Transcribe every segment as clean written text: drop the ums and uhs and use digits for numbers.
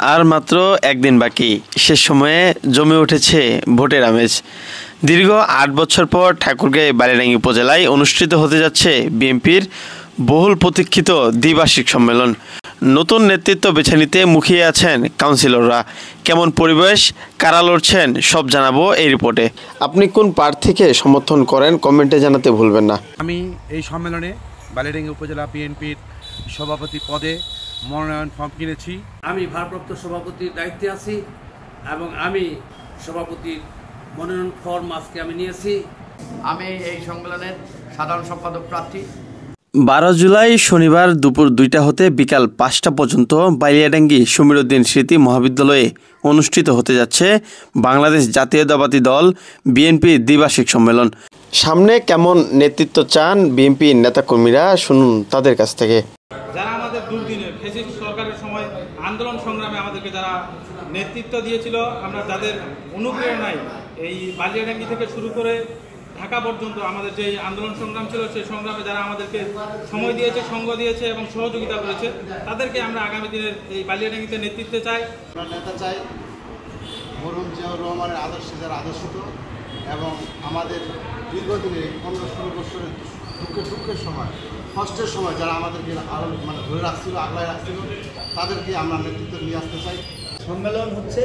আর মাত্র একদিন বাকি, শেষ সময়ে জমে উঠেছে ভোটের আমেজ। দীর্ঘ ৮ বছর পর ঠাকুরগাঁও বালিয়াডাঙ্গি উপজেলায় অনুষ্ঠিত হতে যাচ্ছে বিএনপির বহুল প্রতীক্ষিত দ্বিবার্ষিক সম্মেলন। নতুন নেতৃত্ব বেছে নিতে মুখিয়ে আছেন কাউন্সিলররা। কেমন পরিবেশ, কারা লড়ছেন, সব জানাবো এই রিপোর্টে। আপনি কোন প্রার্থীকে সমর্থন করেন কমেন্টে জানাতে ভুলবেন না। আমি এই সম্মেলনে বালিয়াডাঙ্গি উপজেলা বিএনপির সভাপতি পদে মনোনয়ন ফর্ম কিনেছি। আমি ভারপ্রাপ্ত সভাপতির দায়িত্বে আছি এবং আমি সভাপতির মনোনয়ন ফর্ম আজকে আমি নিয়েছি। আমি এই সম্মেলনের সাধারণ সম্পাদক প্রার্থী। 12 জুলাই শনিবার দুপুর 2টা হতে বিকাল 5টা পর্যন্ত বালিয়াডাঙ্গি সমীরউদ্দিন স্মৃতি মহাবিদ্যালয়ে অনুষ্ঠিত হতে যাচ্ছে বাংলাদেশ জাতীয়তাবাদী দল বিএনপির দ্বিবার্ষিক সম্মেলন। সামনে কেমন নেতৃত্ব চান বিএনপির নেতাকর্মীরা, শুনুন তাদের কাছ থেকে। যারা আমাদের দুর্দিনে ফ্যাসিস্ট সরকারের সময় আন্দোলন সংগ্রামে আমাদেরকে যারা নেতৃত্ব দিয়েছিল, আমরা যাদের অনুপ্রেরণায় এই বালিয়াডাঙ্গি থেকে শুরু করে ঢাকা পর্যন্ত আমাদের যে আন্দোলন সংগ্রাম ছিল, সেই সংগ্রামে যারা আমাদেরকে সময় দিয়েছে, সঙ্গ দিয়েছে এবং সহযোগিতা করেছে, তাদেরকে আমরা আগামী দিনের এই বালিয়াডাঙ্গিতে নেতৃত্বে চাই। আমরা নেতা চাই মরহুম জিয়াউর রহমানের আদর্শে যারা আদর্শিত এবং আমাদের দীর্ঘদিনে 15-16 বছরের দুঃখের সময়, কষ্টের সময় যারা আমাদেরকে আরও ধরে রাখছিল, আগলায় রাখছিল, তাদেরকে আমরা নেতৃত্ব নিয়ে আসতে চাই। সম্মেলন হচ্ছে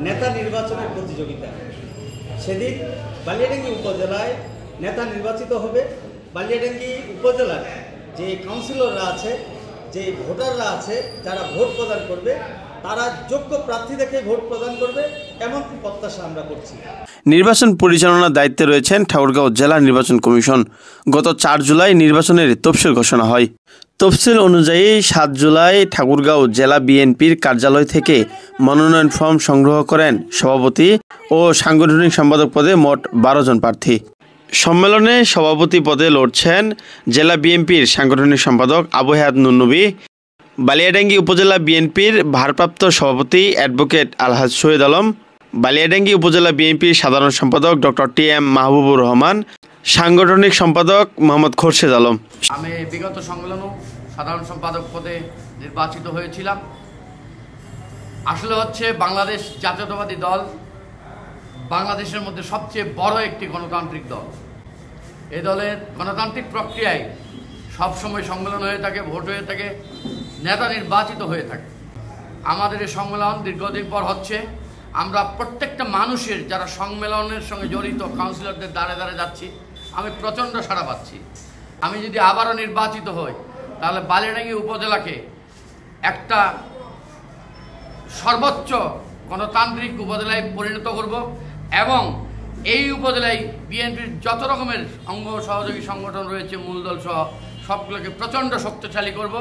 নেতা নির্বাচনের প্রতিযোগিতা। সেদিন বালিয়াডাঙ্গি উপজেলায় নেতা নির্বাচিত হবে। বালিয়াডাঙ্গি উপজেলার যে কাউন্সিলররা আছে, যে ভোটাররা আছে, যারা ভোট প্রদান করবে, তারা যোগ্য প্রার্থী দেখে ভোট প্রদান করবে, এমন প্রত্যাশা আমরা করছি। নির্বাচন পরিচালনার দায়িত্বে রয়েছেন ঠাকুরগাঁও জেলা নির্বাচন কমিশন। গত 4 জুলাই নির্বাচনের তফসিল ঘোষণা হয়। তফসিল অনুযায়ী 7 জুলাই ঠাকুরগাঁও জেলা বিএনপির কার্যালয় থেকে মনোনয়ন ফর্ম সংগ্রহ করেন সভাপতি ও সাংগঠনিক সম্পাদক পদে মোট 12 জন প্রার্থী। সম্মেলনে সভাপতি পদে লড়ছেন জেলা বিএনপির সাংগঠনিক সম্পাদক আবু হায়াত নুরনবী, বালিয়াডাঙ্গি উপজেলা বিএনপির ভারপ্রাপ্ত সভাপতি অ্যাডভোকেট আলহাজ শহীদ আলম, বালিয়াডাঙ্গি উপজেলা বিএনপির সাধারণ সম্পাদক ডক্টর টি.এম. মাহবুবুর রহমান, সাংগঠনিক সম্পাদক মোহাম্মদ খোরশেদ আলম। আমি বিগত সম্মেলনেও সাধারণ সম্পাদক পদে নির্বাচিত হয়েছিলাম। আসলে হচ্ছে বাংলাদেশ জাতীয়তাবাদী দল বাংলাদেশের মধ্যে সবচেয়ে বড় একটি গণতান্ত্রিক দল। এই দলের গণতান্ত্রিক প্রক্রিয়ায় সবসময় সম্মেলন হয়ে থাকে, ভোট হয়ে থাকে, নেতা নির্বাচিত হয়ে থাকে। আমাদের এই সম্মেলন দীর্ঘদিন পর হচ্ছে। আমরা প্রত্যেকটা মানুষের যারা সম্মেলনের সঙ্গে জড়িত কাউন্সিলরদের দ্বারে দ্বারে যাচ্ছি, আমি প্রচণ্ড সাড়া পাচ্ছি। আমি যদি আবারও নির্বাচিত হই, তাহলে বালিয়াডাঙ্গি উপজেলাকে একটা সর্বোচ্চ গণতান্ত্রিক উপজেলায় পরিণত করব এবং এই উপজেলায় বিএনপির যত রকমের অঙ্গ সহযোগী সংগঠন রয়েছে, মূলদল সহ সবগুলোকে প্রচণ্ড শক্তিশালী করব,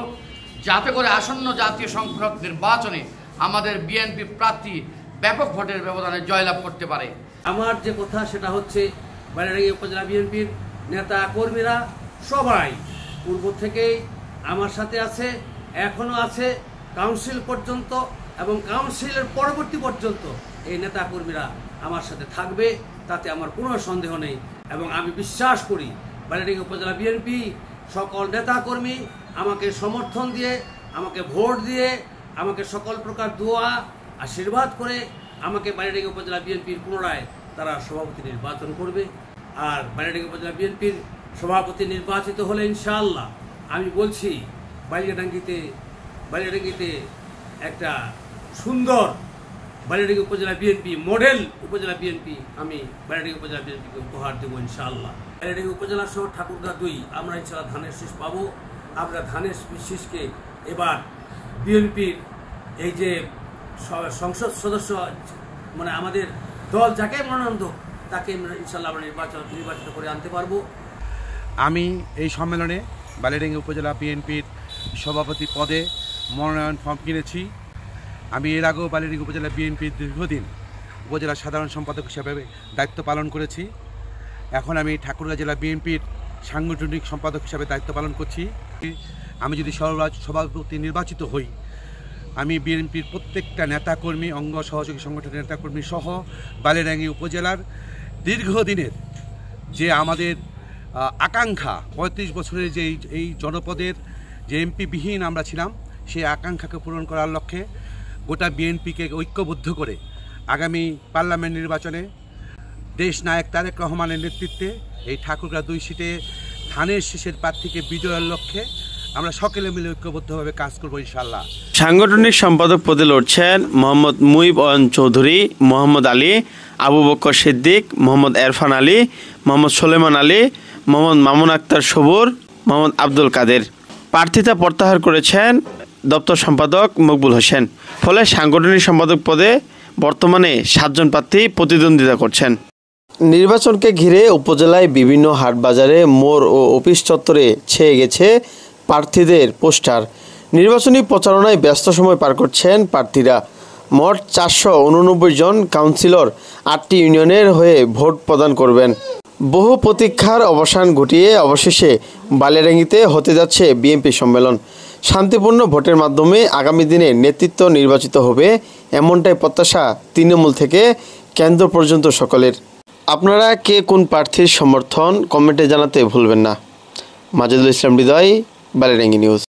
যাতে করে আসন্ন জাতীয় সংসদ নির্বাচনে আমাদের বিএনপি প্রার্থী ব্যাপক ভোটের ব্যবধানে জয়লাভ করতে পারে। আমার যে কথা সেটা হচ্ছে, বালিয়াডাঙ্গি উপজেলা বিএনপির নেতা কর্মীরা সবাই পূর্ব থেকেই আমার সাথে আছে, এখনও আছে, কাউন্সিল পর্যন্ত এবং কাউন্সিলের পরবর্তী পর্যন্ত এই নেতা কর্মীরা আমার সাথে থাকবে, তাতে আমার কোনো সন্দেহ নেই। এবং আমি বিশ্বাস করি বালিয়াডাঙ্গি উপজেলা বিএনপি সকল নেতাকর্মী আমাকে সমর্থন দিয়ে, আমাকে ভোট দিয়ে, আমাকে সকল প্রকার দোয়া আশীর্বাদ করে আমাকে বালিয়াডাঙ্গি উপজেলা বিএনপির পুনরায় তারা সভাপতি নির্বাচন করবে। আর বালিয়াডাঙ্গি উপজেলা বিএনপির সভাপতি নির্বাচিত হলে ইনশাআল্লাহ আমি বলছি বালিয়াডাঙ্গিতে একটা সুন্দর বালিয়াডাঙ্গি উপজেলা বিএনপি, মডেল উপজেলা বিএনপি আমি বালিয়াডাঙ্গি উপজেলা বিএনপিকে উপহার দেবো ইনশাআল্লাহ। বালিয়াডাঙ্গি উপজেলা সহ ঠাকুরগাঁও 2 আমরা ইনশাআল্লাহ ধানের শীষ পাবো। আমরা ধানের শীষকে এবার বিএনপির এই যে সংসদ সদস্য, মানে আমাদের দল যাকে মনোনয়ন দেব তাকে ইনশাআল্লাহ আমরা নির্বাচিত করে আনতে পারবো। আমি এই সম্মেলনে বালিয়াডাঙ্গি উপজেলা বিএনপির সভাপতি পদে মনোনয়ন ফর্ম কিনেছি। আমি এর আগেও বালিয়াডাঙ্গি উপজেলা বিএনপির দীর্ঘদিন উপজেলা সাধারণ সম্পাদক হিসেবে দায়িত্ব পালন করেছি। এখন আমি ঠাকুরগাঁও জেলা বিএনপির সাংগঠনিক সম্পাদক হিসেবে দায়িত্ব পালন করছি। আমি যদি সভাপতি নির্বাচিত হই, আমি বিএনপির প্রত্যেকটা নেতাকর্মী, অঙ্গ সহযোগী সংগঠনের নেতাকর্মী সহ বালিয়াডাঙ্গি উপজেলার দীর্ঘদিনের যে আমাদের আকাঙ্ক্ষা, 35 বছরের যে এই জনপদের যে এমপি বিহীন আমরা ছিলাম, সেই আকাঙ্ক্ষাকে পূরণ করার লক্ষ্যে গোটা বিএনপিকে ঐক্যবদ্ধ করে আগামী পার্লামেন্ট নির্বাচনে দেশ নায়ক তারেক রহমানের নেতৃত্বে এই ঠাকুরগাঁও 2 সিটে ধানের শীষের প্রার্থীকে বিজয়ের লক্ষ্যে আমরা সকলে মিলে ঐক্যবদ্ধভাবে কাজ করব ইনশাআল্লাহ। সাংগঠনিক সম্পাদক পদে লড়ছেন মোহাম্মদ মুইব অয়ন চৌধুরী, মোহাম্মদ আলী, আবু বকর সিদ্দিক, মোহাম্মদ এরফান আলী, মোহাম্মদ সুলেমান আলী, মোহাম্মদ মামুন আক্তার সবুর, মোহাম্মদ আব্দুল কাদের। প্রার্থিতা প্রত্যাহার করেছেন দপ্তর সম্পাদক মকবুল হোসেন। ফলে সাংগঠনিক সম্পাদক পদে বর্তমানে 7 জন প্রার্থী প্রতিদ্বন্দ্বিতা করছেন। নির্বাচনকে ঘিরে উপজেলায় বিভিন্ন হাট বাজারে, মোড় ও অফিস চত্বরে ছেয়ে গেছে প্রার্থীদের পোস্টার। নির্বাচনী প্রচারণায় ব্যস্ত সময় পার করছেন প্রার্থীরা। মোট 489 জন কাউন্সিলর 8টি ইউনিয়নের হয়ে ভোট প্রদান করবেন। বহু প্রতীক্ষার অবসান ঘটিয়ে অবশেষে বালিয়াডাঙ্গিতে হতে যাচ্ছে বিএনপি সম্মেলন। শান্তিপূর্ণ ভোটের মাধ্যমে আগামী দিনে নেতৃত্ব নির্বাচিত হবে, এমনটাই প্রত্যাশা তৃণমূল থেকে কেন্দ্র পর্যন্ত সকলের। আপনারা কে কোন প্রার্থীর সমর্থন কমেন্টে জানাতে ভুলবেন না। মাজেদুল ইসলাম হৃদয়, বালিয়াডাঙ্গি নিউজ।